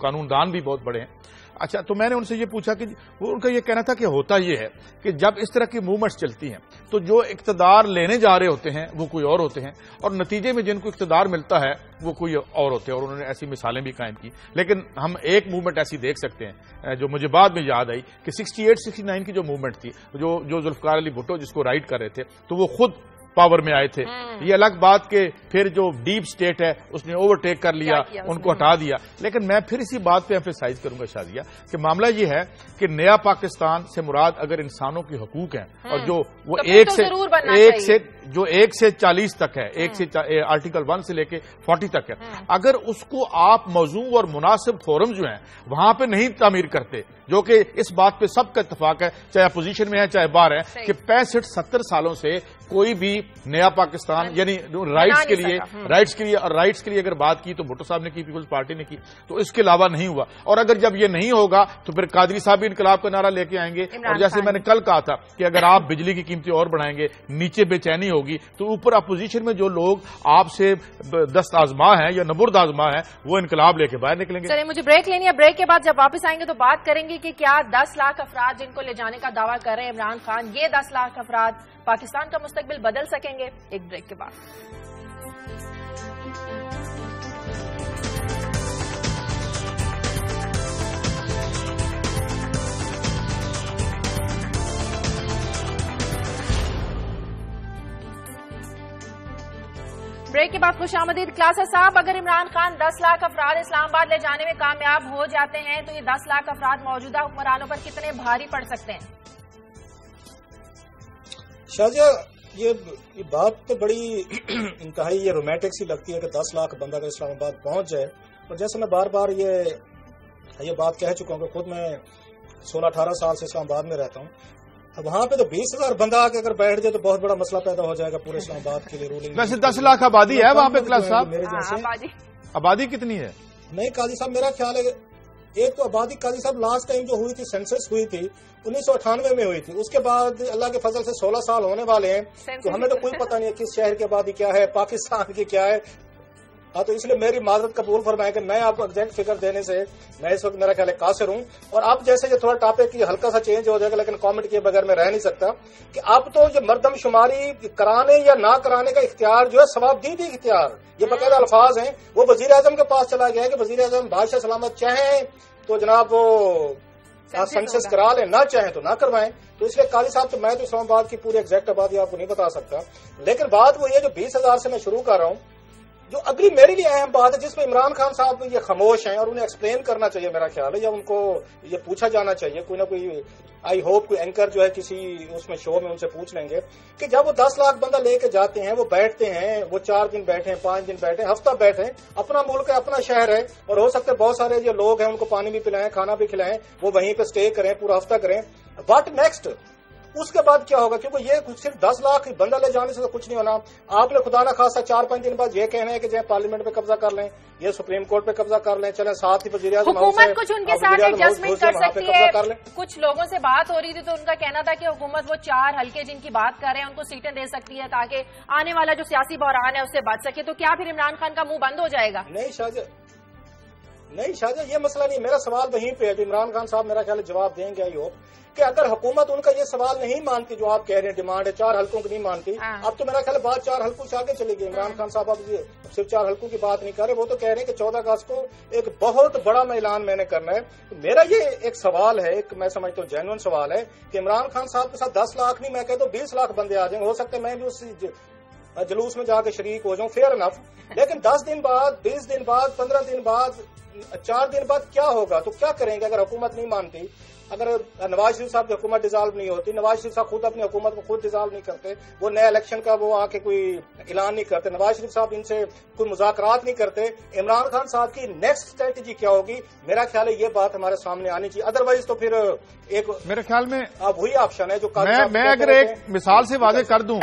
قانون دان بھی بہت بڑے ہیں. اچھا, تو میں نے ان سے یہ پوچھا کہ ان کا یہ کہنا تھا کہ ہوتا یہ ہے کہ جب اس طرح کی موومنٹس چلتی ہیں تو جو اقتدار لینے جا رہے ہوتے ہیں وہ کوئی اور ہوتے ہیں, اور نتیجے میں جن کو اقتدار ملتا ہے وہ کوئی اور ہوتے ہیں, اور انہوں نے ایسی مثالیں بھی قائم کی. لیکن ہم ایک موومنٹ ایسی دیکھ سکتے ہیں جو مجھے بعد میں یاد آئی کہ 68-69 کی جو موومنٹ تھی, جو ذوالفقار علی بھٹو جس کو رائٹ کر رہے تھے, تو وہ خود پاور میں آئے تھے. یہ الگ بات کہ پھر جو ڈیپ سٹیٹ ہے اس نے اوورٹیک کر لیا, ان کو ہٹا دیا. لیکن میں پھر اسی بات پہ ایمفیسائز کروں گا شازیہ کہ معاملہ یہ ہے کہ نیا پاکستان سے مراد اگر انسانوں کے حقوق ہیں, اور جو وہ 1 سے 40 تک ہے, آرٹیکل 1 سے لے کے 40 تک ہے, اگر اس کو آپ موضوع اور مناسب فورم جو ہیں وہاں پہ نہیں تعمیر کرتے, جو کہ اس بات پہ سب کا اتفاق ہے چاہے اپوزیشن میں ہے چاہے باہر ہے, کہ 65-70 سالوں سے کوئی بھی نیا پاکستان یعنی رائٹس کے لیے اگر بات کی تو بھٹو صاحب نے کی, پیپلز پارٹی نے کی, تو اس کے علاوہ نہیں ہوا. اور اگر جب یہ نہیں ہوگا تو پھر قادری صاحب بھی انقلاب کا نعرہ لے کے آئیں گے. اور جیسے میں نے کل کہا تھا کہ اگر آپ بجلی کی قیمتیں اور بڑھائیں گے, نیچے بے چینی ہوگی, تو اوپر اپوزیشن میں جو لوگ آپ سے دست آزما ہیں یا نبرد آزما ہیں وہ انقلاب لے کے باہر نکلیں گے. چلیں مجھے بریک لینی ہے, بریک کے بعد جب واپس آئیں گے تو بات کریں گے کہ کیا 10 لاکھ افراد جن کو لے جانے کا دعویٰ کر رہے ہیں عمران خان, یہ 10 لاکھ افراد پاکستان کا مستقبل بدل سکیں گے. ایک بریک کے بعد. بریک کے بعد خوش آمدید. کلاسر صاحب, اگر عمران خان 10 لاکھ افراد اسلام آباد لے جانے میں کامیاب ہو جاتے ہیں تو یہ 10 لاکھ افراد موجودہ حکمرانوں پر کتنے بھاری پڑ سکتے ہیں؟ شاہجہ, یہ بات تو بڑی انتہائی یہ رومانٹک سی لگتی ہے کہ 10 لاکھ بندہ اگر اسلام آباد پہنچ جائے. اور جیسے میں بار بار یہ بات کہہ چکا ہوں کہ خود میں 16-18 سال سے اسلام آباد میں رہتا ہوں. وہاں پہ تو 20,000 بندہ آ کے اگر بیٹھ جائے تو بہت بڑا مسئلہ پیدا ہو جائے گا پورے اسلام آباد کے لیے. رولنگ ویسے 10 لاکھ آبادی ہے وہاں پہ کلاس صاحب, آبادی کتنی ہے؟ نہیں قاضی صاحب, میرا خیال ہے ایک تو آبادی قاضی صاحب لاسٹ ٹائم جو ہوئی تھی سینسس ہوئی تھی 1998 میں ہوئی تھی, اس کے بعد اللہ کے فضل سے 16 سال ہونے والے ہیں, تو ہمیں تو کوئی پتہ نہیں ہے کس شہر کی آبادی کیا ہے, پاکستان کی کیا ہے. ہاں, تو اس لیے میری معذرت قبول فرمائیں کہ میں آپ کو ایگزیکٹ فگر دینے سے میں اس وقت میرا خیال ہے قاصر ہوں. اور اب جیسے یہ تھوڑا ٹاپک کی ہلکا سا چینج ہو جائے گا, لیکن کامنٹ کیے بغیر میں رہ نہیں سکتا کہ اب تو یہ مردم شماری کرانے یا نہ کرانے کا اختیار جو ہے ثواب دی اختیار, یہ باقاعدہ الفاظ ہیں, وہ وزیر اعظم کے پاس چلا گیا ہے کہ وزیر اعظم بادشاہ سلامت چاہیں تو جناب وہ سینسس کرا لیں, نہ چاہیں تو نہ کروائیں. تو اس لیے قاضی صاحب, تو میں تو اسلام آباد کی پوری ایگزیکٹ آبادی آپ کو نہیں بتا سکتا, لیکن بات وہ یہ جو 20,000 سے میں شروع کر رہا ہوں, جو اگلی میرے لیے اہم بات ہے جس میں عمران خان صاحب یہ خاموش ہیں اور انہیں ایکسپلین کرنا چاہیے میرا خیال ہے, یا ان کو یہ پوچھا جانا چاہیے, کوئی نہ کوئی آئی ہوپ کوئی اینکر جو ہے کسی اس میں شو میں ان سے پوچھ لیں گے کہ جب وہ 10 لاکھ بندہ لے کے جاتے ہیں, وہ بیٹھتے ہیں, وہ 4 دن بیٹھے, 5 دن بیٹھے, ہفتہ بیٹھے, اپنا ملک ہے, اپنا شہر ہے, اور ہو سکتا ہے بہت سارے جو لوگ ہیں ان کو پانی بھی پلائیں, کھانا بھی کھلائیں, وہ وہیں پہ اسٹے کریں, پورا ہفتہ کریں. What next? اس کے بعد کیا ہوگا؟ کیونکہ یہ صرف 10 لاکھ بندہ لے جانے سے تو کچھ نہیں ہونا. آپ نے خدا نہ خاصا 4-5 دن بعد یہ کہنا ہے کہ جائیں پارلیمنٹ پہ قبضہ کر لیں, یہ سپریم کورٹ پہ قبضہ کر لیں, چلیں ساتھ ہی وزیر اعظم حکومت کچھ ان کے ساتھ ایڈجسٹمنٹ کر سکتی ہے. کچھ لوگوں سے بات ہو رہی تھی تو ان کا کہنا تھا کہ حکومت وہ 4 حلقے جن کی بات کر رہے ہیں ان کو سیٹیں دے سکتی ہے تاکہ آنے والا جو سیاسی بحران ہے اس سے بچ سکے. تو کیا پھر عمران خان کا منہ بند ہو جائے گا؟ نہیں شاہجہ, یہ مسئلہ نہیں. میرا سوال وہیں پہ ہے, عمران خان صاحب میرا خیال جواب دیں گے آئی ہوپ کہ اگر حکومت ان کا یہ سوال نہیں مانتی جو آپ کہہ رہے ہیں ڈیمانڈ ہے 4 حلقوں کی نہیں مانتی, اب تو میرا خیال بات 4 حلقوں سے آگے چلے گی. عمران خان صاحب اب صرف 4 حلقوں کی بات نہیں کر رہے, وہ تو کہہ رہے ہیں کہ 14 اگست کو ایک بہت بڑا اعلان میں نے کرنا ہے. میرا یہ ایک سوال ہے, ایک میں سمجھتا ہوں جینوئن سوال ہے کہ عمران خان صاحب کے ساتھ 10 لاکھ نہیں, میں کہتا ہوں 20 لاکھ بندے آ جائیں, ہو سکتا ہے میں بھی اس جلوس میں جا کے شریک ہو جاؤں, فیئر انف. لیکن 10 دن بعد, 20 دن بعد, 15 دن بعد, 4 دن بعد کیا ہوگا؟ تو کیا کریں گے اگر حکومت نہیں مانتی؟ اگر نواز شریف صاحب کی حکومت ڈیزالو نہیں ہوتی, نواز شریف صاحب خود اپنی حکومت کو خود ڈیزالو نہیں کرتے, وہ نئے الیکشن کا وہ آ کے کوئی اعلان نہیں کرتے, نواز شریف صاحب ان سے کوئی مذاکرات نہیں کرتے, عمران خان صاحب کی نیکسٹ اسٹریٹجی کیا ہوگی؟ میرا خیال ہے یہ بات ہمارے سامنے آنی چاہیے. ادروائز تو پھر ایک میرے خیال میں اب وہی آپشن ہے جو میں اگر ایک مثال سے واضح کر دوں,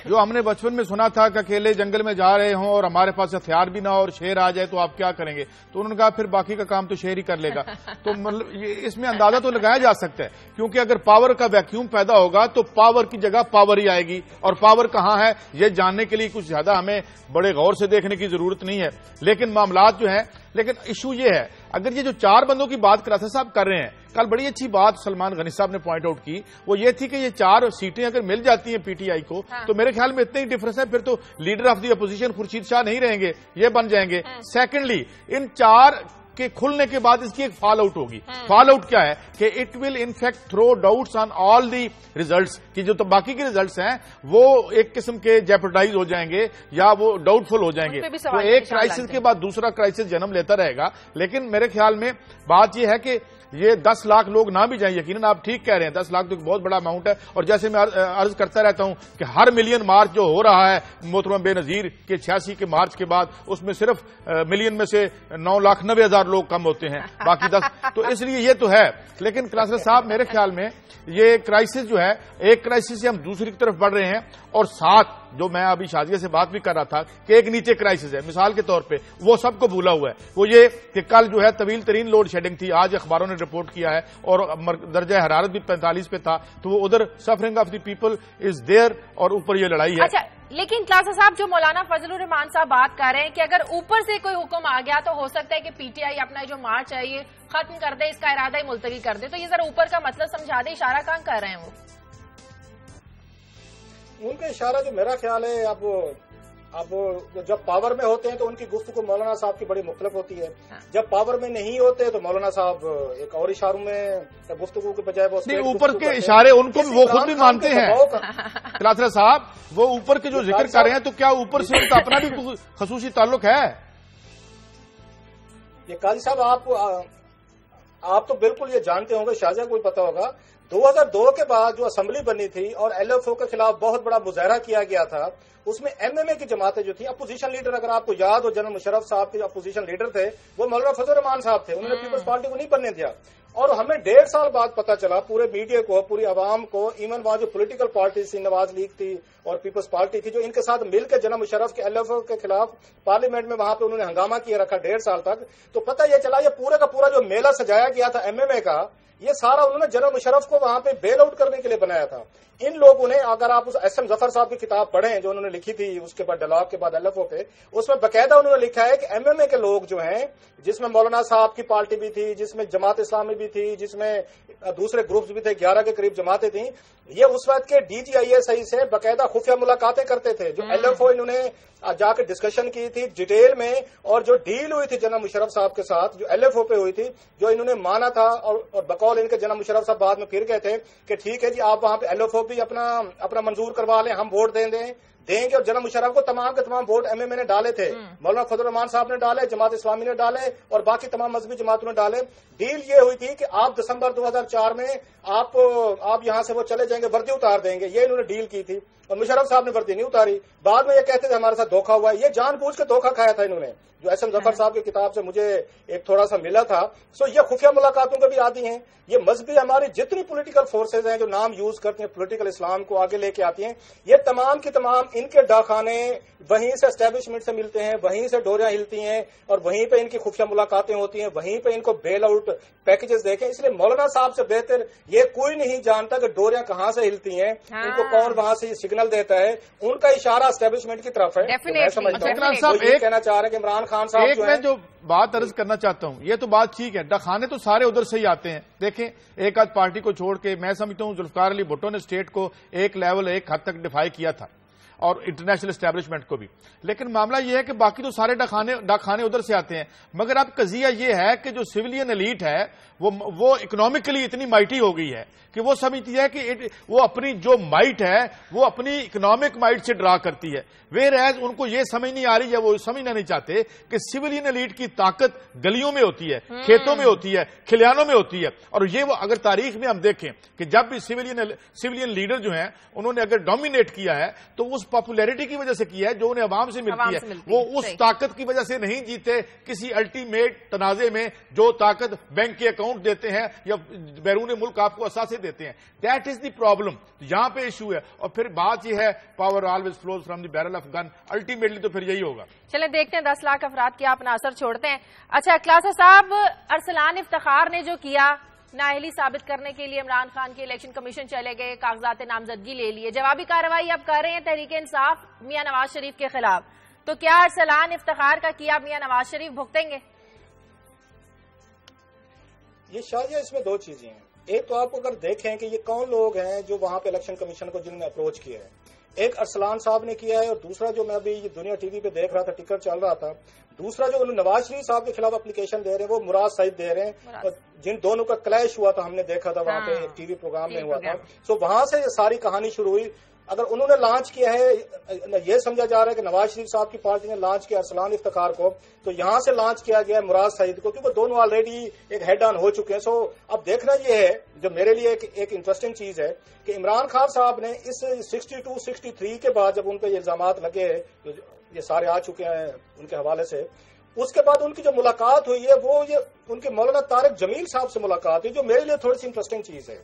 جو ہم نے بچپن میں سنا تھا کہ اکیلے جنگل میں جا رہے ہوں اور ہمارے پاس ہتھیار بھی نہ ہو اور شیر آ جائے تو آپ کیا کریں گے؟ تو انہوں نے کہا پھر باقی کا کام تو شیر ہی کر لے گا. تو مطلب اس میں اندازہ تو لگایا جا سکتا ہے, کیونکہ اگر پاور کا ویکیوم پیدا ہوگا تو پاور کی جگہ پاور ہی آئے گی, اور پاور کہاں ہے یہ جاننے کے لیے کچھ زیادہ ہمیں بڑے غور سے دیکھنے کی ضرورت نہیں ہے. لیکن معاملات جو ہیں لیکن ایشو یہ ہے اگر یہ جو 4 بندوں کی بات کراثر صاحب کر رہے ہیں، کل بڑی اچھی بات سلمان غنی صاحب نے پوائنٹ آؤٹ کی، وہ یہ تھی کہ یہ 4 سیٹیں اگر مل جاتی ہیں پی ٹی آئی کو تو میرے خیال میں اتنے ہی ڈفرنس ہے، پھر تو leader of the opposition Khurshid Shah نہیں رہیں گے، یہ بن جائیں گے۔ سیکنڈلی ان 4 کے کھلنے کے بعد اس کی ایک فال آؤٹ ہوگی۔ فال آؤٹ کیا ہے کہ it will in fact through doubts on all the results, کہ جو تو باقی کے ریزلٹس ہیں وہ ایک قسم کے جیپرڈائز ہو جائیں گے یا وہ ڈاؤٹ فل ہو جائیں گے، تو ایک کرائسس کے بعد دوسرا کرائسس جنم لیتا رہے گا۔ لیکن میرے خیال میں بات یہ ہے کہ یہ 10 لاکھ لوگ نہ بھی جائیں، یقیناً آپ ٹھیک کہہ رہے ہیں، 10 لاکھ تو ایک بہت بڑا اماؤنٹ ہے، اور جیسے میں عرض کرتا رہتا ہوں کہ ہر ملین مارچ جو ہو رہا ہے محترم بے نظیر کے 86 کے مارچ کے بعد، اس میں صرف ملین میں سے 9,90,000 لوگ کم ہوتے ہیں، باقی 10، تو اس لیے یہ تو ہے۔ لیکن کلاسر صاحب میرے خیال میں یہ کرائسس جو ہے، ایک کرائسس سے ہم دوسری کی طرف بڑھ رہے ہیں، اور ساتھ جو میں ابھی شازیہ سے بات بھی کر رہا تھا کہ ایک نیچے کرائسس ہے، مثال کے طور پہ وہ سب کو بھولا ہوا ہے، وہ یہ کہ کل جو ہے طویل ترین لوڈ شیڈنگ تھی، آج اخباروں نے رپورٹ کیا ہے، اور درجہ حرارت بھی 45 پہ تھا، تو وہ ادھر suffering of the people is there, اور اوپر یہ لڑائی ہے۔ اچھا، لیکن کلاسر صاحب جو مولانا فضل الرحمان صاحب بات کر رہے ہیں کہ اگر اوپر سے کوئی حکم آ گیا تو ہو سکتا ہے کہ پی ٹی آئی اپنا جو مارچ ہے یہ ختم کر دے، اس کا ارادہ ہی ملتوی کر دے، تو یہ ذرا اوپر کا مطلب سمجھا دے، اشارہ کہاں کر رہے ہیں وہ؟ ان کا اشارہ جو میرا خیال ہے، اب جب پاور میں ہوتے ہیں تو ان کی گفتگو مولانا صاحب کی بڑی مختلف ہوتی ہے، جب پاور میں نہیں ہوتے تو مولانا صاحب ایک اور اشاروں میں گفتگو کے بجائے وہ اوپر کے اشارے ان کو وہ خود بھی مانتے ہیں۔ کلاسر صاحب وہ اوپر کے جو ذکر کر رہے ہیں تو کیا اوپر سے ان کا اپنا بھی خصوصی تعلق ہے؟ یہ قاضی صاحب آپ تو بالکل یہ جانتے ہوں گے، شاہجہاں کو بھی پتا ہوگا، 2002 کے بعد جو اسمبلی بنی تھی اور ایل ایف او کے خلاف بہت بڑا مظاہرہ کیا گیا تھا، اس میں ایم ایم اے کی جماعتیں جو تھی، اپوزیشن لیڈر اگر آپ کو یاد ہو، جنرل مشرف صاحب کے جو اپوزیشن لیڈر تھے وہ مولانا فضل الرحمان صاحب تھے، انہوں نے پیپلز پارٹی کو نہیں بننے دیا، اور ہمیں 1.5 سال بعد پتا چلا پورے میڈیا کو، پوری عوام کو، ایون وہاں جو پولیٹیکل پارٹیز تھی، نواز لیگ تھی اور پیپلز پارٹی تھی، جو ان کے ساتھ مل کے جنرل مشرف کے ایل ایف او کے خلاف پارلیمنٹ میں وہاں پہ انہوں نے ہنگامہ کیے رکھا 1.5 سال تک، تو پتہ یہ چلا یہ پورا کا پورا جو میلہ سجایا گیا تھا ایم ایم اے کا، یہ سارا انہوں نے جنرل مشرف کو وہاں پہ بیل آؤٹ کرنے کے لیے بنایا تھا۔ ان لوگوں نے، اگر آپ اس ایس ایم ظفر صاحب کی کتاب پڑھیں جو انہوں نے لکھی تھی اس کے بعد ڈیلاگ کے بعد ایل ایف او پہ، اس میں باقاعدہ انہوں نے لکھا ہے کہ ایم ایم اے کے لوگ جو ہیں، جس میں مولانا صاحب کی پارٹی بھی تھی، جس میں جماعت اسلامی بھی تھی، جس میں دوسرے گروپس بھی تھے، 11 کے قریب جماعتیں تھیں، یہ اس وقت کے D G I S I سے باقاعدہ خفیہ ملاقاتیں کرتے تھے، جو ایل ایف او انہوں نے جا کے ڈسکشن کی تھی ڈیٹیل میں، اور جو ڈیل ہوئی تھی جنرل مشرف صاحب کے ساتھ، جو ایل ایف او پہ ہوئی تھی، جو انہوں نے مانا تھا، اور بقول ان کے جنرل مشرف صاحب بعد میں پھر گئے تھے کہ ٹھیک ہے جی آپ وہاں پہ ایل ایف او بھی اپنا منظور کروا لیں، ہم ووٹ دیں گے، اور جنرل مشرف کو تمام کے تمام ووٹ ایم ایم اے نے ڈالے تھے، مولانا فضل الرحمان صاحب نے ڈالے، جماعت اسلامی نے ڈالے، اور باقی تمام مذہبی جماعتوں نے ڈالے۔ ڈیل یہ ہوئی تھی کہ آپ دسمبر 2004 میں آپ یہاں سے وہ چلے جائیں گے، وردی اتار دیں گے، یہ انہوں نے ڈیل کی تھی، اور مشرف صاحب نے وردی نہیں اتاری، بعد میں یہ کہتے تھے ہمارے ساتھ دھوکہ ہوا ہے، یہ جان بوجھ کے دھوکہ کھایا تھا انہوں نے، جو ایس ایم ظفر صاحب کی کتاب سے مجھے ایک تھوڑا سا ملا تھا۔ سو یہ خفیہ ملاقاتوں کے بھی عادی ہیں، یہ مذہبی ہماری جتنی پولیٹیکل فورسز ہیں جو نام یوز کرتی ہیں پولیٹیکل اسلام کو آگے لے کے آتی ہیں، یہ تمام کی تمام ان کے ڈاکخانے وہیں سے اسٹیبلشمنٹ سے ملتے ہیں، وہیں سے ڈوریاں ہلتی ہیں، اور وہیں پہ ان کی خفیہ ملاقاتیں ہوتی ہیں، وہیں پہ ان کو بیل آؤٹ پیکیجز دیکھیں۔ اس لیے مولانا صاحب سے بہتر یہ کوئی نہیں جانتا کہ ڈوریاں کہاں سے ہلتی ہیں، ان کو کون وہاں سے یہ سگنل دیتا ہے، ان کا اشارہ اسٹیبلشمنٹ کی طرف ہے۔ میں سمجھتا ہوں یہ کہنا چاہ رہے ہیں کہ عمران خان صاحب جو میں جو بات عرض کرنا چاہتا ہوں، یہ تو بات ٹھیک ہے، ڈاکخانے تو سارے ادھر سے ہی آتے ہیں، دیکھیں ایک آدھ پارٹی کو چھوڑ کے میں سمجھتا ہوں ذوالفقار علی بھٹو نے اسٹیٹ کو ایک لیول ایک حد تک ڈیفائی کیا تھا، اور انٹرنیشنل اسٹیبلشمنٹ کو بھی، لیکن معاملہ یہ ہے کہ باقی تو سارے ڈاکخانے ادھر سے آتے ہیں، مگر اب قضیہ یہ ہے کہ جو سویلین ایلیٹ ہے وہ اکنامکلی اتنی مائٹی ہو گئی ہے کہ وہ سمجھتی ہے کہ وہ اپنی جو مائٹ ہے وہ اپنی اکنامک مائٹ سے ڈرا کرتی ہے، ویئر ایز ان کو یہ سمجھ نہیں آ رہی ہے، وہ سمجھنا نہیں چاہتے کہ سویلین ایلیٹ کی طاقت گلیوں میں ہوتی ہے، کھیتوں میں ہوتی ہے، کھلیانوں میں ہوتی ہے، اور یہ وہ اگر تاریخ میں ہم دیکھیں کہ جب بھی سویلین لیڈر جو ہیں انہوں نے اگر ڈومینیٹ کیا ہے تو اس پاپولیرٹی کی وجہ سے کیا ہے جو انہیں عوام سے ملتی ہے، وہ اس طاقت کی وجہ سے نہیں جیتے کسی الٹیمیٹ تنازع میں جو طاقت بینک کے اکاؤنٹ دیتے ہیں یا بیرون ملک آپ کو اثاثے دیتے ہیں، دیٹ از دی پرابلم، یہاں پہ ایشو ہے، اور پھر بات یہ ہے power always flows from the barrel of gun, ultimately تو پھر یہی ہوگا۔ چلیں دیکھتے ہیں 10 لاکھ افراد کیا اپنا اثر چھوڑتے ہیں۔ اچھا کلاسر صاحب، ارسلان افتخار نے جو کیا، نااہلی ثابت کرنے کے لیے عمران خان کے الیکشن کمیشن چلے گئے، کاغذات نامزدگی لے لیے، جوابی کارروائی اب کر رہے ہیں تحریک انصاف میاں نواز شریف کے خلاف، تو کیا ارسلان افتخار کا کیا میاں نواز شریف بھگتیں گے؟ یہ شاید اس میں دو چیزیں ہیں. ایک تو آپ اگر دیکھیں کہ یہ کون لوگ ہیں جو وہاں پہ الیکشن کمیشن کو جنہوں نے اپروچ کیا ہے. ایک ارسلان صاحب نے کیا ہے اور دوسرا جو میں ابھی دنیا ٹی وی پہ دیکھ رہا تھا ٹکر چل رہا تھا, دوسرا جو انہوں نواز شریف صاحب کے خلاف اپلیکیشن دے رہے ہیں وہ مراد سعید دے رہے ہیں, اور جن دونوں کا کلیش ہوا تھا ہم نے دیکھا تھا وہاں پہ ٹی وی پروگرام میں ہوا تھا. سو وہاں سے یہ ساری کہانی شروع ہوئی. اگر انہوں نے لانچ کیا ہے, یہ سمجھا جا رہا ہے کہ نواز شریف صاحب کی پارٹی نے لانچ کیا ارسلان افتخار کو, تو یہاں سے لانچ کیا گیا ہے مراد سعید کو, کیونکہ دونوں آلریڈی ایک ہیڈ آن ہو چکے ہیں. سو اب دیکھنا یہ ہے جو میرے لیے ایک انٹرسٹنگ چیز ہے کہ عمران خان صاحب نے اس 62-63 کے بعد جب ان پہ یہ الزامات لگے, یہ سارے آ چکے ہیں ان کے حوالے سے, اس کے بعد ان کی جو ملاقات ہوئی ہے وہ یہ ان کے مولانا طارق جمیل صاحب سے ملاقات ہوئی, جو میرے لیے تھوڑی سی انٹرسٹنگ چیز ہے.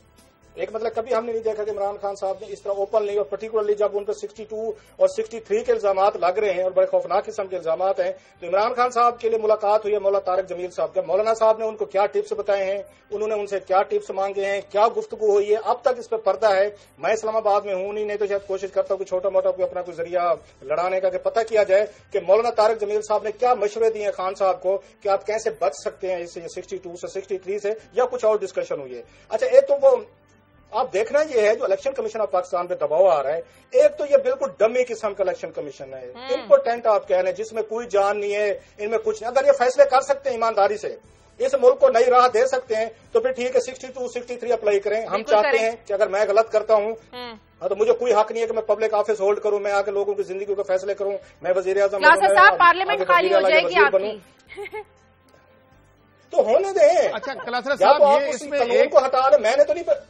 ایک مطلب کبھی ہم نے نہیں دیکھا کہ عمران خان صاحب نے اس طرح اوپنلی, اور پرٹیکولرلی جب ان پر 62 اور 63 کے الزامات لگ رہے ہیں اور بڑے خوفناک قسم کے الزامات ہیں, تو عمران خان صاحب کے لیے ملاقات ہوئی ہے مولانا طارق جمیل صاحب کا. مولانا صاحب نے ان کو کیا ٹپس بتائے ہیں, انہوں نے ان سے کیا ٹپس مانگے ہیں, کیا گفتگو ہوئی ہے, اب تک اس پہ پردہ ہے. میں اسلام آباد میں ہوں نہیں تو شاید کوشش کرتا ہوں کہ چھوٹا موٹا کوئی اپنا کوئی ذریعہ لڑانے کا کہ پتہ کیا جائے کہ مولانا طارق جمیل صاحب نے کیا مشورے دیے خان صاحب کو کہ آپ کیسے بچ سکتے ہیں اس 62 سے 63 سے, یا کچھ اور ڈسکشن ہوئی ہے. اچھا, ایک تو وہ آپ دیکھنا یہ ہے جو الیکشن کمیشن آف پاکستان پہ دباؤ آ رہا ہے, ایک تو یہ بالکل ڈمی قسم کا الیکشن کمیشن ہے, امپورٹنٹ آپ کہہ رہے ہیں, جس میں کوئی جان نہیں ہے, ان میں کچھ نہیں. اگر یہ فیصلے کر سکتے ہیں ایمانداری سے, اس ملک کو نئی راہ دے سکتے ہیں, تو پھر ٹھیک ہے 62-63 اپلائی کریں. ہم چاہتے ہیں کہ اگر میں غلط کرتا ہوں تو مجھے کوئی حق نہیں ہے کہ میں پبلک آفس ہولڈ کروں, میں آ کے لوگوں کی زندگی کے فیصلے کروں, میں وزیر اعظم پارلیمنٹ خالی ہو جائے گی بنوں, تو ہونے دیں. اچھا کلاسرا صاحب, یہ اس میں ایک کو ہٹا لیں. میں نے تو نہیں,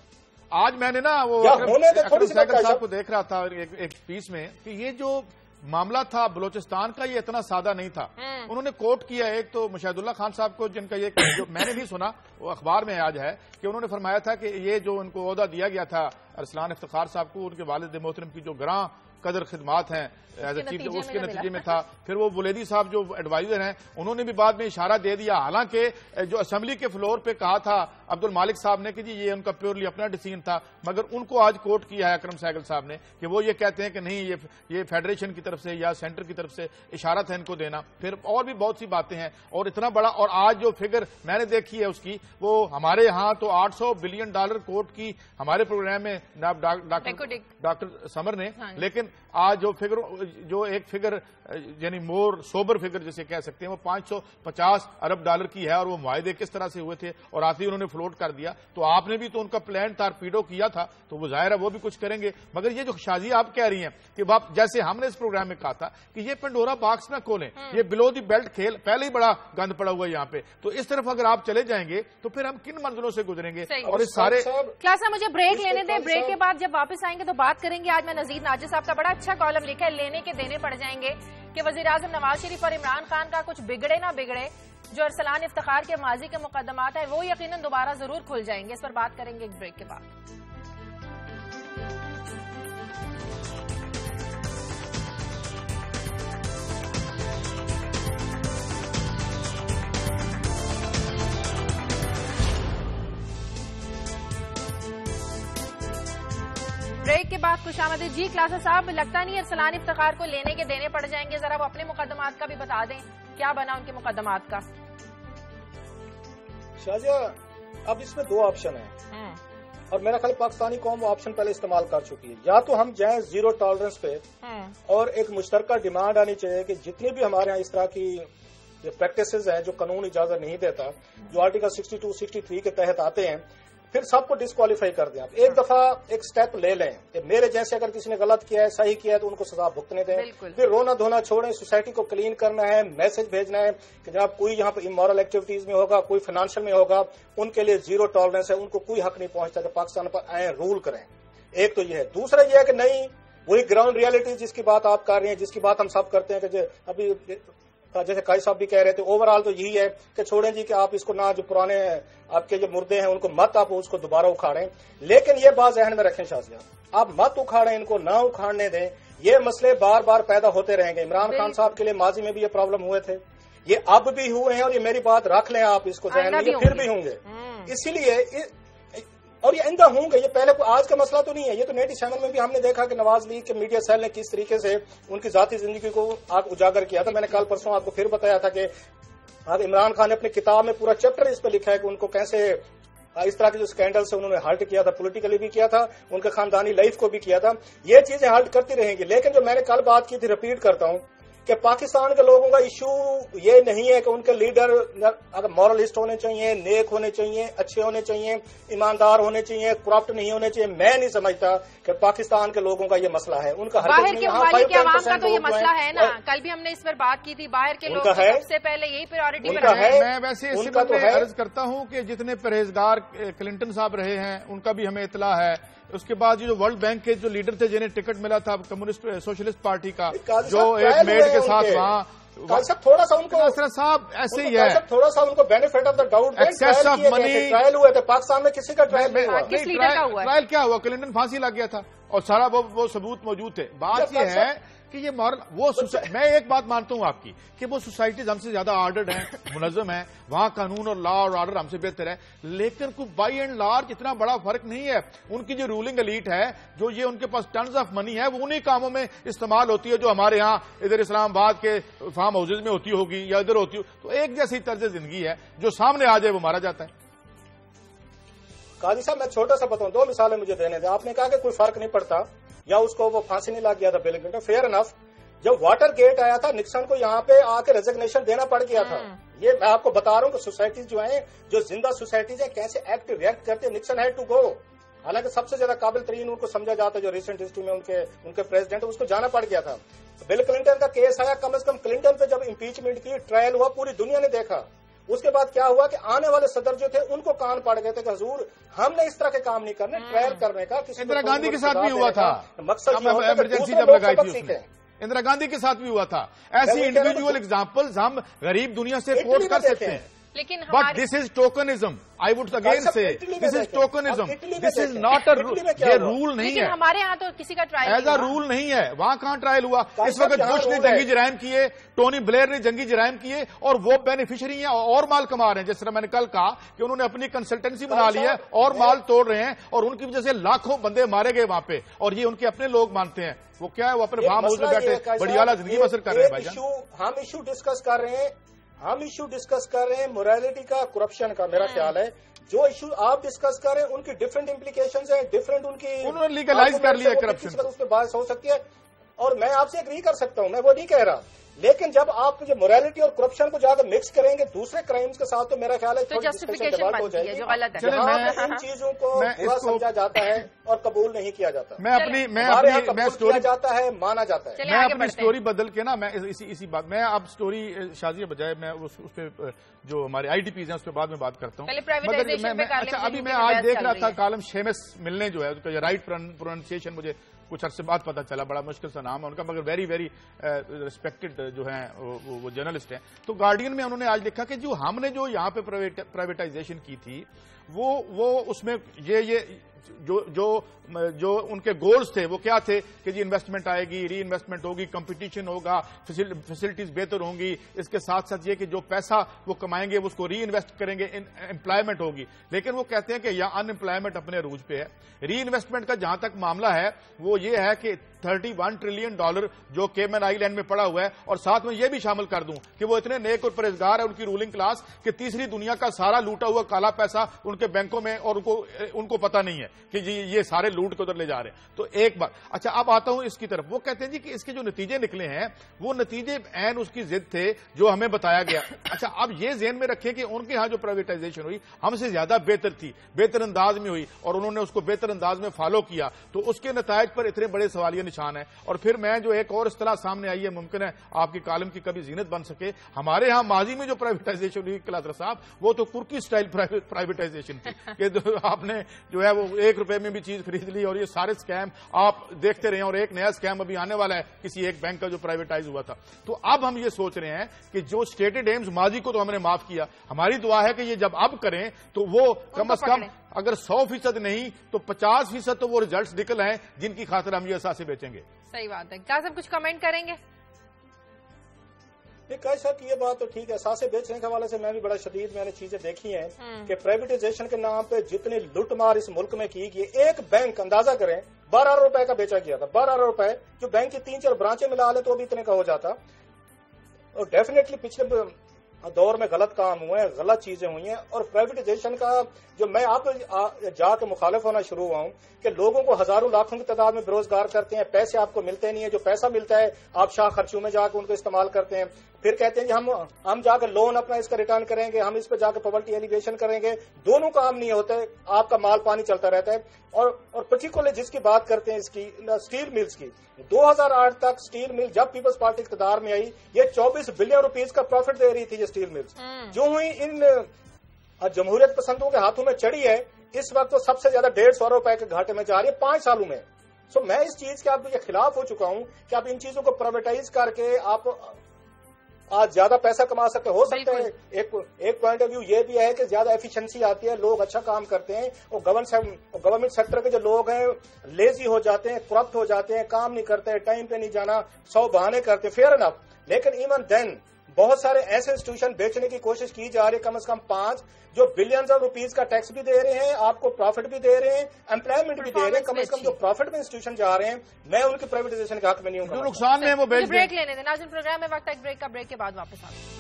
آج میں نے نا وہ اکرم سہگل صاحب کو دیکھ رہا تھا ایک پیس میں کہ یہ جو معاملہ تھا بلوچستان کا یہ اتنا سادہ نہیں تھا. انہوں نے کوٹ کیا ایک تو مشاہد اللہ خان صاحب کو, جن کا یہ جو میں نے نہیں سنا وہ اخبار میں آج ہے, کہ انہوں نے فرمایا تھا کہ یہ جو ان کو عہدہ دیا گیا تھا ارسلان افتخار صاحب کو, ان کے والد محترم کی جو گراں قدر خدمات ہیں اس کے نتیجے میں تھا. پھر وہ ولیدی صاحب جو ایڈوائزر ہیں انہوں نے بھی بعد میں اشارہ دے دیا, حالانکہ جو اسمبلی کے فلور پہ کہا تھا عبد المالک صاحب نے کہ جی یہ ان کا پیورلی اپنا ڈیسیژن تھا, مگر ان کو آج کوٹ کیا ہے اکرم سہگل صاحب نے کہ وہ یہ کہتے ہیں کہ نہیں یہ فیڈریشن کی طرف سے یا سینٹر کی طرف سے اشارت ہے ان کو دینا. پھر اور بھی بہت سی باتیں ہیں, اور اتنا بڑا, اور آج جو فگر میں نے دیکھی ہے اس کی, وہ ہمارے ہاں تو $800 بلین کوٹ کی ہمارے پروگرام میں ڈاکٹر سمر نے, لیکن آج جو ایک فگر یعنی مور سوبر فگر جسے کہہ سکتے ہیں وہ $550 ارب کی ہے, اور وہ معاہدے کس طرح سے ہوئے تھے اور آتے ہی انہوں نے فلوٹ کر دیا. تو آپ نے بھی تو ان کا پلان ٹارپیڈو کیا تھا, تو وہ ظاہر ہے وہ بھی کچھ کریں گے. مگر یہ جو شازیہ آپ کہہ رہی ہیں کہ جیسے ہم نے اس پروگرام میں کہا تھا کہ یہ پنڈورا باکس نہ کھولیں, یہ بلو دی بیلٹ کھیل پہلے ہی بڑا گند پڑا ہوا ہے یہاں پہ, تو اس طرف اگر آپ چلے جائیں گے تو پھر ہم کن منزلوں سے گزریں گے. اور اس سارے کلاس مجھے بریک لینے دیں, بریک کے بعد جب واپس آئیں گے تو بات کریں گے. آج میں نذیر ناجر صاحب کا بڑا اچھا کالم لکھا ہے, لینے کے دینے پڑ جائیں گے, کہ وزیر اعظم نواز شریف اور عمران خان کا کچھ بگڑے نہ بگڑے, جو ارسلان افتخار کے ماضی کے مقدمات ہیں وہ یقیناً دوبارہ ضرور کھل جائیں گے. اس پر بات کریں گے ایک بریک کے بعد. بریک کے بعد خوش آمدید. جی کلاسر صاحب, لگتا نہیں ارسلان افتخار کو لینے کے دینے پڑ جائیں گے, ذرا وہ اپنے مقدمات کا بھی بتا دیں, کیا بنا ان کے مقدمات کا. شازیہ, اب اس میں دو آپشن ہیں, اور میرا خیال پاکستانی قوم وہ آپشن پہلے استعمال کر چکی ہے. یا تو ہم جائیں زیرو ٹالرنس پہ, اور ایک مشترکہ ڈیمانڈ آنی چاہیے کہ جتنی بھی ہمارے یہاں اس طرح کی جو پریکٹسز ہیں جو قانون اجازت نہیں دیتا, جو آرٹیکل 62-63 کے تحت آتے ہیں, پھر سب کو ڈسکوالیفائی کر دیں. آپ ایک دفعہ ایک سٹیپ لے لیں کہ میرے جیسے اگر کسی نے غلط کیا ہے, صحیح کیا ہے, تو ان کو سزا بھگتنے دیں. پھر رونا دھونا چھوڑیں, سوسائٹی کو کلین کرنا ہے, میسج بھیجنا ہے کہ جناب کوئی یہاں پہ امورل ایکٹیویٹیز میں ہوگا, کوئی فائنانشل میں ہوگا, ان کے لیے زیرو ٹالرنس ہے, ان کو کوئی حق نہیں پہنچتا کہ پاکستان پر آئیں رول کریں. ایک تو یہ ہے. دوسرا یہ ہے کہ نہیں, وہی گراؤنڈ ریالٹی جس کی بات آپ کر رہے ہیں, جس کی بات ہم سب کرتے ہیں, کہ ابھی جیسے قائد صاحب بھی کہہ رہے تھے, اوور آل تو یہی ہے کہ چھوڑیں جی کہ آپ اس کو نہ, جو پرانے آپ کے جو مردے ہیں ان کو مت آپ اس کو دوبارہ اکھاڑیں. لیکن یہ بات ذہن میں رکھیں شازیہ, آپ مت اکھاڑیں, ان کو نہ اکھاڑنے دیں. یہ مسئلے بار بار پیدا ہوتے رہیں گے. عمران خان صاحب کے لیے ماضی میں بھی یہ پرابلم ہوئے تھے, یہ اب بھی ہوئے ہیں, اور یہ میری بات رکھ لیں آپ اس کو ذہن میں, یہ پھر بھی ہوں گے. اسی لیے اور یہ آئندہ ہوں گے. یہ پہلے آج کا مسئلہ تو نہیں ہے, یہ تو 97 میں بھی ہم نے دیکھا کہ نواز لیگ کے میڈیا سیل نے کس طریقے سے ان کی ذاتی زندگی کو اجاگر کیا تھا. میں نے کل پرسوں آپ کو پھر بتایا تھا کہ اب عمران خان نے اپنی کتاب میں پورا چیپٹر اس پہ لکھا ہے کہ ان کو کیسے اس طرح کے جو اسکینڈل سے انہوں نے ہرٹ کیا تھا، پولیٹیکلی بھی کیا تھا، ان کے خاندانی لائف کو بھی کیا تھا. یہ چیزیں ہرٹ کرتی رہیں گی. لیکن جو میں نے کل بات کی تھی، ریپیٹ کرتا ہوں کہ پاکستان کے لوگوں کا ایشو یہ نہیں ہے کہ ان کے لیڈر اگر مورلسٹ ہونے چاہیے، نیک ہونے چاہیے، اچھے ہونے چاہیے، ایماندار ہونے چاہیے، کرپٹ نہیں ہونے چاہیے. میں نہیں سمجھتا کہ پاکستان کے لوگوں کا یہ مسئلہ ہے. ان کا باہر کے ممالک کے عوام کا تو یہ مسئلہ ہے نا. کل بھی ہم نے اس پر بات کی تھی. باہر کے لوگ سب سے پہلے یہی پرائورٹی پر ہے. میں ویسے اس بات میں عرض کرتا ہوں کہ جتنے پرہیزگار کلنٹن صاحب رہے ہیں ان کا بھی ہمیں اطلاع ہے. اس کے بعد جو ورلڈ بینک کے جو لیڈر تھے جنہیں ٹکٹ ملا تھا کمیونسٹ سوشلسٹ پارٹی کا، جو ایک میڈ کے ساتھ وہاں تھوڑا سا ان کو صاحب ایسے ہی ہے، تھوڑا سا ان کو benefit of the doubt. Access of money trial ہوئے تھے پاکستان میں، کسی کا ٹرائل نہیں ہوا. ٹرائل کیا ہوا؟ کلنٹن پھانسی لگ گیا تھا اور سارا وہ ثبوت موجود تھے. بات یہ ہے کہ یہ میں ایک بات مانتا ہوں آپ کی کہ وہ سوسائٹیز ہم سے زیادہ آرڈرڈ ہیں، منظم ہیں، وہاں قانون اور لا اور آرڈر ہم سے بہتر ہے. لیکن کوئی بائی اینڈ لارج اتنا بڑا فرق نہیں ہے. ان کی جو رولنگ ایلیٹ ہے، جو یہ ان کے پاس ٹنز آف منی ہے، وہ انہی کاموں میں استعمال ہوتی ہے جو ہمارے ہاں ادھر اسلام آباد کے فارم ہاؤسز میں ہوتی ہوگی یا ادھر ہوتی ہو. تو ایک جیسی طرز زندگی ہے، جو سامنے آ جائے وہ مارا جاتا ہے. قاضی صاحب میں چھوٹا سا بتاؤں، 2 مثالیں مجھے دینے دیں. آپ نے کہا کہ کوئی فرق نہیں پڑتا یا اس کو وہ پھانسی نہیں لگ گیا تھا بل کلنٹن. Fair enough. جب واٹر گیٹ آیا تھا، نکسن کو یہاں پہ آ کے ریزگنیشن دینا پڑ گیا تھا. یہ میں آپ کو بتا رہا ہوں کہ سوسائٹیز جو ہیں، جو زندہ سوسائٹیز ہیں، کیسے ایکٹ ریئیکٹ کرتے ہیں. Nixon had to go. حالانکہ سب سے زیادہ قابل ترین ان کو سمجھا جاتا ہے جو ریسنٹ ہسٹری میں ان کے پریزیڈنٹ، اس کو جانا پڑ گیا تھا. بل کلنٹن کا کیس آیا، کم از کم کلنٹن پہ جب امپیچمنٹ کی ٹرائل ہوا، پوری دنیا نے دیکھا. اس کے بعد کیا ہوا کہ آنے والے صدر جو تھے ان کو کان پڑ گئے تھے کہ حضور ہم نے اس طرح کے کام نہیں کرنے. ٹرائل کرنے کا اندرا گاندھی کے ساتھ بھی ہوا تھا. مقصد ایمرجنسی جب لگائی تھی اندرا گاندھی کے ساتھ بھی ہوا تھا. ایسی انڈیویجول ایگزامپلز ہم غریب دنیا سے کوٹ کر سکتے ہیں. لیکن but this is tokenism. I would again say this is ٹوکنزم. This is not a یہ رول نہیں ہے. ہمارے یہاں تو کسی کا ٹرائل ایز اے رول نہیں ہے. وہاں کہاں ٹرائل ہوا؟ اس وقت بش نے جنگی جرائم کیے، ٹونی بلیئر نے جنگی جرائم کیے اور وہ بینیفیشری ہیں اور مال کما رہے ہیں. جس طرح میں نے کل کہا کہ انہوں نے اپنی کنسلٹنسی بنا لی ہے اور مال توڑ رہے ہیں اور ان کی وجہ سے لاکھوں بندے مارے گئے وہاں پہ اور یہ ان کے اپنے لوگ مانتے ہیں. وہ کیا ہے؟ وہ اپنے فارم ہاؤس میں بیٹھے بڑی اعلیٰ زندگی بسر کر رہے ہیں. بھائی جان ہم ایشو ڈسکس کر رہے ہیں موریلٹی کا، کرپشن کا. میرا خیال ہے جو ایشو آپ ڈسکس کر رہے ہیں ان کی ڈفرینٹ امپلیکیشنز ہیں، ڈفرینٹ ان کی انہوں نے لیگلائز کر لیا کرپشن. اس پہ بحث ہو سکتی ہے اور میں آپ سے ایگری کر سکتا ہوں، میں وہ نہیں کہہ رہا. لیکن جب آپ جو موریلٹی اور کرپشن کو جا کر مکس کریں گے دوسرے کرائمز کے ساتھ تو میرا خیال ہے جسٹیفیکیشن ہو جائے گی. ان چیزوں کو برا سمجھا جاتا ہے اور قبول نہیں کیا جاتا. میں جاتا ہے، مانا جاتا ہے. میں اپنی سٹوری بدل کے نا، میں اسی بات میں اب سٹوری شازیہ بجائے میں اس پہ جو ہمارے آئی ڈی پیز ہیں اس پہ بعد میں بات کرتا ہوں. اچھا ابھی میں آج دیکھ رہا تھا کالم شیمس ملنے جو ہے اس کا رائٹ پروننسیشن مجھے کچھ عرصے بعد پتا چلا، بڑا مشکل سا نام ہے ان کا مگر ویری ویری ریسپیکٹڈ جو ہیں وہ جرنلسٹ ہیں. تو گارڈین میں انہوں نے آج لکھا کہ جو ہم نے جو یہاں پہ پرائیویٹائزیشن کی تھی وہ اس میں یہ جو ان کے گولز تھے وہ کیا تھے کہ جی انویسٹمنٹ آئے گی، ری انویسٹمنٹ ہوگی، کمپٹیشن ہوگا، فیسلٹیز بہتر ہوں گی، اس کے ساتھ ساتھ یہ کہ جو پیسہ وہ کمائیں گے اس کو ری انویسٹ کریں گے، امپلائمنٹ ہوگی. لیکن وہ کہتے ہیں کہ یہاں ان امپلائمنٹ اپنے عروج پہ ہے. ری انویسٹمنٹ کا جہاں تک معاملہ ہے وہ یہ ہے کہ $31 ٹریلین جو کیمن آئی لینڈ میں پڑا ہوا ہے. اور ساتھ میں یہ بھی شامل کر دوں کہ وہ اتنے نیک اور پرہیزگار ہے ان کی رولنگ کلاس کہ تیسری دنیا کا سارا لوٹا ہوا کالا پیسہ ان کے بینکوں میں اور ان کو پتہ نہیں ہے کہ جی یہ سارے لوٹ کے ادھر لے جا رہے ہیں. تو ایک بات اچھا اب آتا ہوں اس کی طرف. وہ کہتے ہیں جی کہ اس کے جو نتیجے نکلے ہیں وہ نتیجے عین اس کی ضد تھے جو ہمیں بتایا گیا. اچھا اب یہ ذہن میں رکھیں کہ ان کے ہاں جو پرائیویٹائزیشن ہوئی ہم سے زیادہ بہتر تھی، بہتر انداز میں ہوئی اور انہوں نے اس کو بہتر انداز میں فالو کیا. تو اس کے نتائج پر اتنے بڑے سوالیہ نشان ہیں. اور پھر میں جو ایک اور اصطلاح سامنے آئی ہے، ممکن ہے آپ کی کالم کی کبھی زینت بن سکے. ہمارے ہاں ماضی میں جو پرائیویٹائزیشن ہوئی کلاترا صاحب وہ تو ترکی سٹائل پرائیویٹائزیشن تھی کہ آپ نے جو ہے وہ $1 میں بھی چیز خرید لی اور یہ سارے سکیم آپ دیکھتے رہے. اور ایک نیا سکیم ابھی آنے والا ہے کسی ایک بینک کا جو پرائیویٹائز ہوا تھا. تو اب ہم یہ سوچ رہے ہیں کہ جو اسٹیٹڈ ایمز ماضی کو تو ہم نے معاف کیا، ہماری دعا ہے کہ یہ جب اب کریں تو وہ کم از کم اگر 100% نہیں تو 50% تو وہ ریزلٹس نکل ہیں جن کی خاطر ہم یہ اثاثے بیچیں گے. صحیح بات ہے. قاسم کچھ کمنٹ کریں گے؟ صاحب یہ بات تو ٹھیک ہے، اثاثے بیچنے کے حوالے سے میں بھی بڑا شدید میں نے چیزیں دیکھی ہیں کہ پرائیویٹائزیشن کے نام پہ جتنی لوٹ مار اس ملک میں کی گئی. ایک بینک اندازہ کریں $12 کا بیچا گیا تھا. $12 جو بینک کی 3-4 برانچیں ملا لے تو بھی اتنے کا ہو جاتا. اور ڈیفینیٹلی پچھلے دور میں غلط کام ہوئے ہیں، غلط چیزیں ہوئی ہیں، اور پرائیویٹائزیشن کا جو میں آپ جا کے مخالف ہونا شروع ہوا ہوں کہ لوگوں کو ہزاروں لاکھوں کی تعداد میں بے روزگار کرتے ہیں، پیسے آپ کو ملتے نہیں ہیں، جو پیسہ ملتا ہے آپ شاہ خرچوں میں جا کے ان کو استعمال کرتے ہیں، پھر کہتے ہیں کہ ہم جا کے لون اپنا اس کا ریٹرن کریں گے، ہم اس پہ جا کے پاورٹی ایلیویشن کریں گے، دونوں کام نہیں ہوتے، آپ کا مال پانی چلتا رہتا ہے۔ اور پرٹیکولر جس کی بات کرتے ہیں اس کی اسٹیل ملز کی، 2008 تک اسٹیل مل جب پیپلز پارٹی اقتدار میں آئی یہ 24 بلین روپیز کا پروفٹ دے رہی تھی یہ اسٹیل ملز، جو ہوئی ان جمہوریت پسندوں کے ہاتھوں میں چڑھی ہے اس وقت تو سب سے زیادہ 150 روپے کے گھاٹے میں جا رہی ہے 5 سالوں میں۔ سو میں اس چیز کے آپ کے خلاف ہو چکا ہوں کہ آپ ان چیزوں کو پرائیویٹائز کر کے آپ آج زیادہ پیسہ کما سکتے ہو سکتے ہیں۔ ایک پوائنٹ آف ویو یہ بھی ہے کہ زیادہ ایفیشنسی آتی ہے، لوگ اچھا کام کرتے ہیں، اور گورنمنٹ سیکٹر کے جو لوگ ہیں لیزی ہو جاتے ہیں، کرپٹ ہو جاتے ہیں، کام نہیں کرتے، ٹائم پہ نہیں جانا، 100 بہانے کرتے، فیئر انف۔ لیکن ایون دین بہت سارے ایسے انسٹیٹیوشن بیچنے کی کوشش کی جا رہی ہے، کم از کم 5 جو بلینز آف روپیز کا ٹیکس بھی دے رہے ہیں، آپ کو پروفٹ بھی دے رہے ہیں، امپلائمنٹ بھی دے رہے ہیں، کم از کم جو پروفٹ میں انسٹیٹیوشن جا رہے ہیں میں ان کی پرائیویٹائزیشن کے حق میں نہیں ہوں۔ جو نقصان میں وہ بریک لینے دیں ناظرین، پروگرام میں وقت ایک بریک کا، بریک کے بعد واپس آتے ہیں۔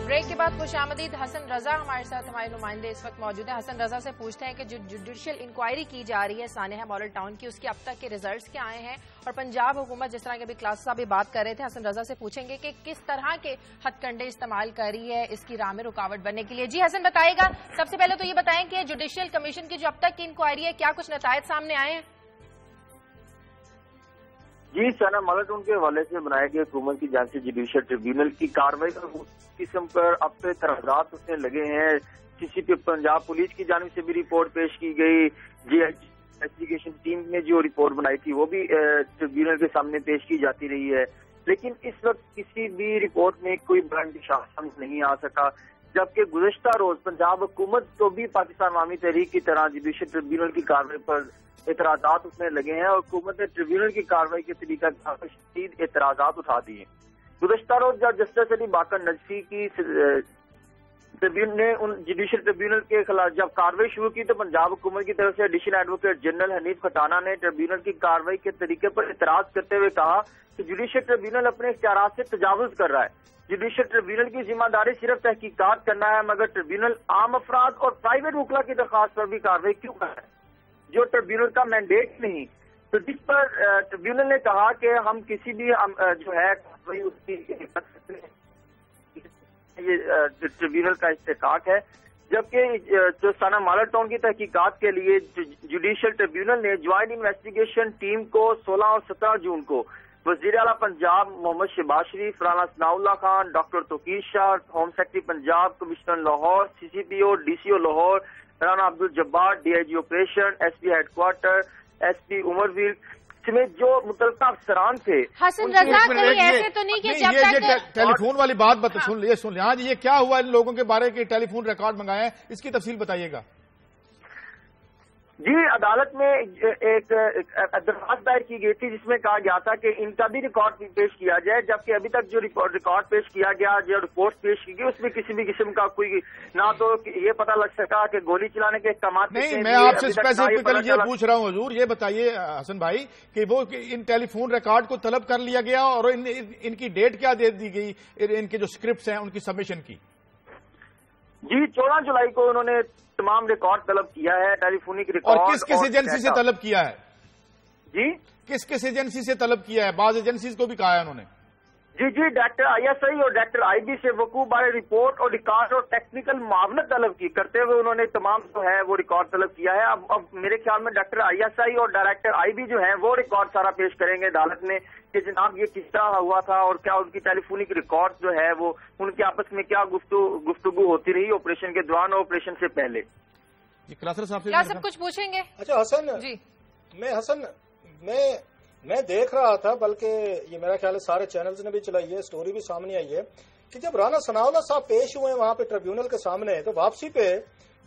بریک کے بعد خوش آمدید۔ حسن رضا ہمارے ساتھ، ہمارے نمائندے اس وقت موجود ہیں۔ حسن رضا سے پوچھتے ہیں کہ جو جوڈیشل انکوائری کی جا رہی ہے سانحہ ماڈل ٹاؤن کی، اس کے اب تک کے ریزلٹس کیا آئے ہیں، اور پنجاب حکومت جس طرح کے ابھی کلاس صاحب بات کر رہے تھے، حسن رضا سے پوچھیں گے کہ کس طرح کے ہتھ کنڈے استعمال کر رہی ہے اس کی راہ میں رکاوٹ بننے کے لیے۔ جی حسن بتائیے گا، سب سے پہلے تو یہ بتائیں کہ جوڈیشل کمیشن کی جو اب تک کی انکوائری ہے کیا کچھ نتائج سامنے آئے ہیں؟ جی، سانحہ ماڈل ٹاؤن کے حوالے سے بنائے گئے حکومت کی جانب سے جوڈیشل ٹریبیونل کی کارروائی کا قسم پر اب تک اعتراضات اٹھنے لگے ہیں۔ سی پی پنجاب پولیس کی جانب سے بھی رپورٹ پیش کی گئی، جی ایچ انویسٹیگیشن ٹیم نے جو رپورٹ بنائی تھی وہ بھی ٹریبیونل کے سامنے پیش کی جاتی رہی ہے، لیکن اس وقت کسی بھی رپورٹ میں کوئی بڑا انکشاف نہیں آ سکا، جبکہ گزشتہ روز پنجاب حکومت کو بھی پاکستان عوامی تحریک کی طرح جوڈیشل ٹریبیونل کی کارروائی پر اعتراضات اٹھنے لگے ہیں، اور حکومت نے ٹریبیونل کی کارروائی کے طریقہ پر شدید اعتراضات اٹھا دیے۔ گزشتہ روز جب جسٹس علی باقر نجفی کی ٹریبیونل نے ان جوڈیشل ٹریبیونل کے خلاف جب کارروائی شروع کی تو پنجاب حکومت کی طرف سے additional advocate general Hanif Khatana نے ٹریبیونل کی کارروائی کے طریقے پر اعتراض کرتے ہوئے کہا کہ جوڈیشل ٹریبیونل اپنے اختیارات سے تجاوز کر رہا ہے۔ جوڈیشل ٹریبیونل کی ذمہ داری صرف تحقیقات کرنا ہے، مگر ٹریبیونل عام افراد اور پرائیویٹ وکلا کی درخواست پر بھی کارروائی کیوں کر رہا ہے جو ٹریبیونل کا مینڈیٹ نہیں؟ تو جس پر ٹریبیونل نے کہا کہ ہم کسی بھی جو ہے کارروائی اس کی کر سکتے ہیں، یہ ٹریبیونل کا استحقاق ہے، جبکہ جو سانحہ ماڈل ٹاؤن کی تحقیقات کے لیے جوڈیشل ٹریبیونل نے جوائنٹ انویسٹیگیشن ٹیم کو 16 اور 17 جون کو وزیر اعلیٰ Punjab Muhammad Shehbaz Sharif, Rana Sanaullah Khan, doctor Tauqir Shah, home secretary Punjab, commissioner Lahore, C C P O, D C O Lahore, Rana Abdul Jabbar, D I G operation, S P headquarter, S P Umar ویل سمیت جو متعلقہ افسران تھے۔ حسن رضا کہیں ایسے تو نہیں کہ جب تک ٹیلی فون والی بات سن لیں، ہاں جی یہ کیا ہوا ان لوگوں کے بارے کے ٹیلی فون ریکارڈ منگائے ہیں، اس کی تفصیل بتائیے گا۔ جی، عدالت میں ایک درخواست دائر کی گئی تھی جس میں کہا گیا تھا کہ ان کا بھی ریکارڈ پیش کیا جائے، جبکہ ابھی تک جو ریکارڈ پیش کیا گیا، جو رپورٹ پیش کی گئی اس میں کسی بھی قسم کا کوئی نہ تو یہ پتہ لگ سکا کہ گولی چلانے کے احکامات نہیں۔ میں آپ سے اسپیسیفکلی یہ پوچھ رہا ہوں حضور، یہ بتائیے حسن بھائی کہ وہ ان ٹیلی فون ریکارڈ کو طلب کر لیا گیا اور ان کی ڈیٹ کیا دے دی گئی ان کے جو اسکرپٹس ہیں ان کی سبمیشن کی؟ جی، 14 جولائی کو انہوں نے تمام ریکارڈ طلب کیا ہے، ٹیلی فونک ریکارڈ۔ اور کس کس ایجنسی سے طلب کیا ہے؟ جی، کس کس ایجنسی سے طلب کیا ہے؟ بعض ایجنسیز کو بھی کہا ہے انہوں نے۔ جی، ڈاکٹر آئی ایس آئی اور ڈاکٹر آئی بی سے وقوع بارے رپورٹ اور ریکارڈ اور ٹیکنیکل معاونت طلب کی کرتے ہوئے انہوں نے تمام جو ہے وہ ریکارڈ طلب کیا ہے۔ اب میرے خیال میں ڈاکٹر آئی ایس آئی اور ڈائریکٹر آئی بی جو ہیں وہ ریکارڈ سارا پیش کریں گے عدالت میں کہ جناب یہ کس طرح ہوا تھا اور کیا ان کی ٹیلی فونک ریکارڈ جو ہے وہ ان کے آپس میں کیا گفتگو ہوتی رہی آپریشن کے دوران اور آپریشن سے پہلے۔ جی، کلاسر صاحب سے کیا سب کچھ پوچھیں گے؟ اچھا حسن جی، میں دیکھ رہا تھا، بلکہ یہ میرا خیال ہے سارے چینلز نے بھی چلائی ہے، سٹوری بھی سامنے آئی ہے کہ جب رانا ثناء اللہ صاحب پیش ہوئے وہاں پہ ٹریبیونل کے سامنے تو واپسی پہ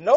9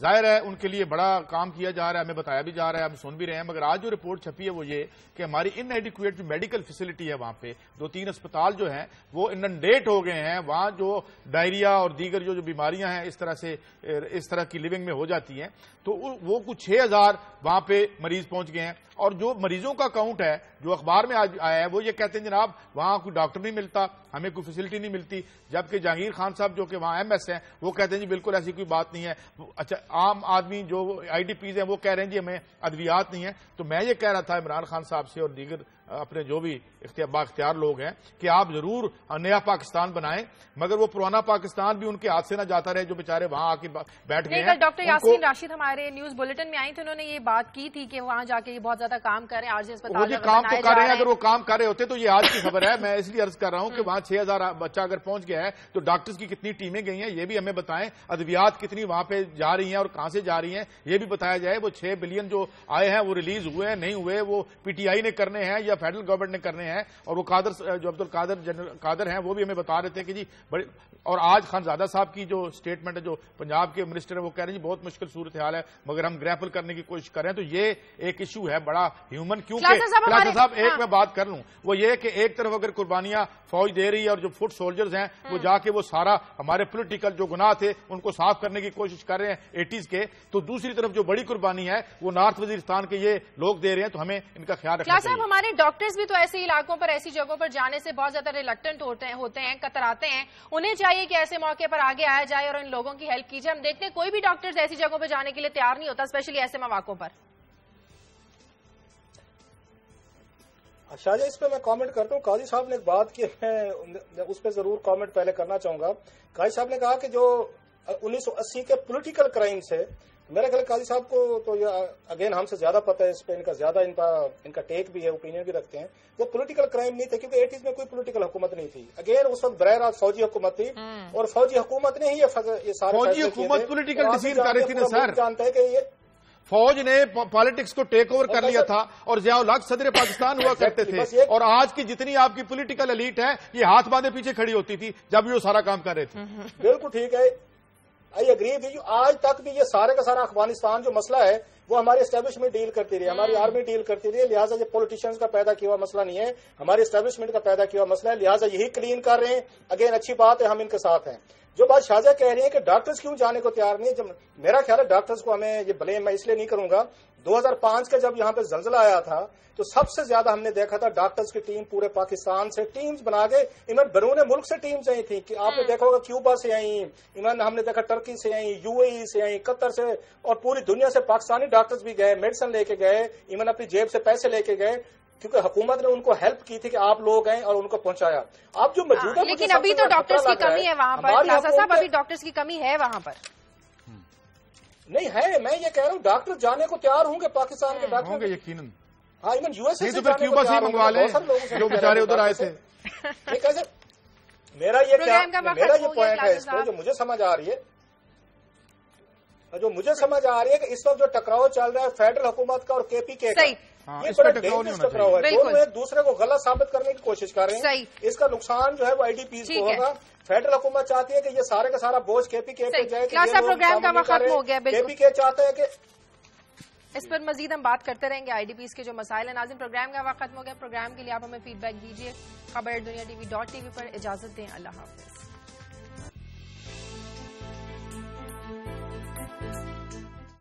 ظاہر ہے ان کے لیے بڑا کام کیا جا رہا ہے, ہمیں بتایا بھی جا رہا ہے, ہم سن بھی رہے ہیں, مگر آج جو رپورٹ چھپی ہے وہ یہ کہ ہماری ان ایڈیکویٹ جو میڈیکل فیسلٹی ہے وہاں پہ 2-3 اسپتال جو ہیں وہ انڈیٹ ہو گئے ہیں. وہاں جو ڈائریا اور دیگر جو بیماریاں ہیں اس طرح کی لیونگ میں ہو جاتی ہیں, تو وہ کچھ 6000 وہاں پہ مریض پہنچ گئے ہیں. اور جو مریضوں کا کاؤنٹ ہے جو اخبار میں آج آیا ہے وہ یہ کہتے ہیں جناب وہاں کوئی ڈاکٹر نہیں ملتا, ہمیں کوئی فیسلٹی نہیں ملتی, جبکہ جہانگیر خان صاحب جو کہ وہاں ایم ایس ہیں وہ کہتے ہیں جی بالکل ایسی کوئی بات نہیں ہے. اچھا, عام آدمی جو آئی ڈی پیز ہیں وہ کہہ رہے ہیں جی ہمیں ادویات نہیں ہیں. تو میں یہ کہہ رہا تھا عمران خان صاحب سے اور دیگر اپنے جو بھی بااختیار لوگ ہیں کہ آپ ضرور نیا پاکستان بنائیں, مگر وہ پرانا پاکستان بھی ان کے ہاتھ سے نہ جاتا رہے جو بیچارے وہاں آ کے بیٹھ گئے ہیں. ڈاکٹر یاسین راشد ہمارے نیوز بلیٹن میں آئی تھی, انہوں نے یہ بات کی تھی کہ وہاں جا کے یہ بہت زیادہ کام کریں, آج وہ یہ کام تو کر رہے ہیں. اگر وہ کام کر رہے ہوتے تو یہ آج کی خبر ہے. میں اس لیے عرض کر رہا ہوں کہ وہاں 6000 بچہ اگر پہنچ گیا ہے تو ڈاکٹرز کی کتنی ٹیمیں گئی ہیں یہ بھی ہمیں بتائیں, ادویات کتنی وہاں پہ جا رہی ہیں اور کہاں سے جا رہی ہیں یہ بھی بتایا جائے. وہ 6 بلین جو آئے ہیں وہ ریلیز ہوئے ہیں نہیں ہوئے, وہ پی ٹی آئی نے کرنے ہیں یا فیڈرل گورنمنٹ نے کرنے ہیں. اور وہ جو عبد القادر جنرل قادر ہیں وہ بھی ہمیں بتا رہے تھے کہ جی بڑی, اور آج خانزادہ صاحب کی جو اسٹیٹمنٹ ہے جو پنجاب کے منسٹر ہیں وہ کہہ رہے ہیں جی بہت مشکل صورتحال ہے مگر ہم گریپل کرنے کی کوشش کر رہے ہیں. تو یہ ایک ایشو ہے بڑا ہیومن. کیونکہ صاحب ایک میں بات کر لوں وہ یہ کہ ایک طرف اگر قربانیاں فوج دے رہی ہے اور جو فٹ سولجرز ہیں وہ جا کے وہ سارا ہمارے پولیٹیکل جو گناہ تھے ان کو صاف کرنے کی کوشش کر رہے ہیں 80s کے, تو دوسری طرف جو بڑی قربانی ہے وہ نارتھ وزیرستان کے یہ لوگ دے رہے ہیں. تو ہمیں ان کا خیال رکھنا چاہیے. صاحب ہمارے ڈاکٹرز بھی تو ایسے علاقوں پر ایسی جگہوں پر جانے سے بہت زیادہ ریلکٹنٹ ہوتے ہیں, کتراتے ہیں. انہیں چاہیے کہ ایسے موقع پر آگے آیا جائے اور ان لوگوں کی ہیلپ کی جائے. ہم دیکھتے ہیں کوئی بھی ڈاکٹرز ایسی جگہوں پہ جانے کے لیے تیار نہیں ہوتا, اسپیشلی ایسے مواقعوں پر. شاہجہاں اس پہ میں کامنٹ کرتا ہوں. قاضی صاحب نے ایک بات کی, میں اس پہ ضرور کامنٹ پہلے کرنا چاہوں گا. قاضی صاحب نے کہا کہ جو 1980 کے پولیٹیکل کرائمز ہے, میرا خیال قاضی صاحب کو تو یہ اگین ہم سے زیادہ پتہ ہے اس پہ, ان کا زیادہ ان کا ٹیک بھی ہے, اوپینین بھی رکھتے ہیں. وہ پولیٹیکل کرائم نہیں تھے کیونکہ 80s میں کوئی پولیٹیکل حکومت نہیں تھی. اگین اس وقت براہ راست فوجی حکومت تھی اور فوجی حکومت نے ہی یہ سارے فوجی حکومت پولیٹیکل ڈیسیژن کر رہی تھی نا سر. جانتا ہے کہ یہ فوج نے پالیٹکس کو ٹیک اوور کر لیا تھا اور ضیاء الحق صدر پاکستان ہوا کرتے تھے, اور آج کی جتنی آپ کی پولیٹیکل ایلیٹ ہے یہ ہاتھ باندھے پیچھے کھڑی ہوتی تھی جب یہ سارا کام کر رہے تھے. بالکل ٹھیک ہے, آئی اگری ود یو. آج تک بھی یہ سارے کا سارا افغانستان جو مسئلہ ہے وہ ہماری اسٹیبلشمنٹ ڈیل کرتی رہی, ہماری آرمی ڈیل کرتی رہی. لہٰذا یہ پولیٹیشینز کا پیدا کیا ہوا مسئلہ نہیں ہے, ہماری اسٹیبلشمنٹ کا پیدا کیا ہوا مسئلہ ہے. لہٰذا یہی کلین کر رہے ہیں. اگین اچھی بات ہے, ہم ان کے ساتھ ہیں. جو بات شاہجہاں کہہ رہی ہے کہ ڈاکٹرز کیوں جانے کو تیار نہیں ہے, میرا خیال ہے ڈاکٹرز کو ہمیں یہ بلیم میں اس لیے نہیں کروں گا. 2005 کا جب یہاں پہ زلزلہ آیا تھا تو سب سے زیادہ ہم نے دیکھا تھا ڈاکٹرز کی ٹیم پورے پاکستان سے ٹیمز بنا کے, ایون بیرون ملک سے ٹیمز آئی تھیں. کہ آپ نے دیکھا ہوگا کیوبا سے آئیں, ایون ہم نے دیکھا ٹرکی سے آئیں, UAE سے آئیں, قطر سے, اور پوری دنیا سے پاکستانی ڈاکٹرز بھی گئے, میڈیسن لے کے گئے, ایون اپنی جیب سے پیسے لے کے گئے, کیونکہ حکومت نے ان کو ہیلپ کی تھی کہ آپ لوگ ہیں اور ان کو پہنچایا. آپ جو موجودہ لیکن ابھی تو ڈاکٹرز کی کمی ہے وہاں پر. صاحب ابھی ڈاکٹرز کی کمی ہے وہاں پر نہیں ہے. میں یہ کہہ رہا ہوں ڈاکٹر جانے کو تیار ہوں گے پاکستان کے ڈاکٹر ہوں گے یقیناً. ہاں ایون US سے کیوبا سے منگوا لیں جو بیچارے ادھر آئے تھے. میرا یہ پوائنٹ ہے اس پہ جو مجھے سمجھ آ رہی ہے, کہ اس وقت جو ٹکراؤ چل رہا ہے فیڈرل حکومت کا اور KPK کا, یہ بڑا ڈینجرس ٹکراؤ ہے. دونوں ایک دوسرے کو غلط ثابت کرنے کی کوشش کر رہے ہیں. اس کا نقصان جو ہے وہ IDPs کو ہوگا. فیڈرل حکومت چاہتی ہے کہ یہ سارے کا سارا بوجھ KPK پہ جائے. پروگرام کا وقت ختم ہو گیا. KPK چاہتا ہے کہ اس پر مزید ہم بات کرتے رہیں گے IDPs کے جو مسائل ہیں. ناظرین پروگرام کا وقت ختم ہو گیا. پروگرام کے لیے آپ ہمیں فیڈ بیک دیجیے. خبر دنیا TV.tv پر اجازت دیں. اللہ حافظ.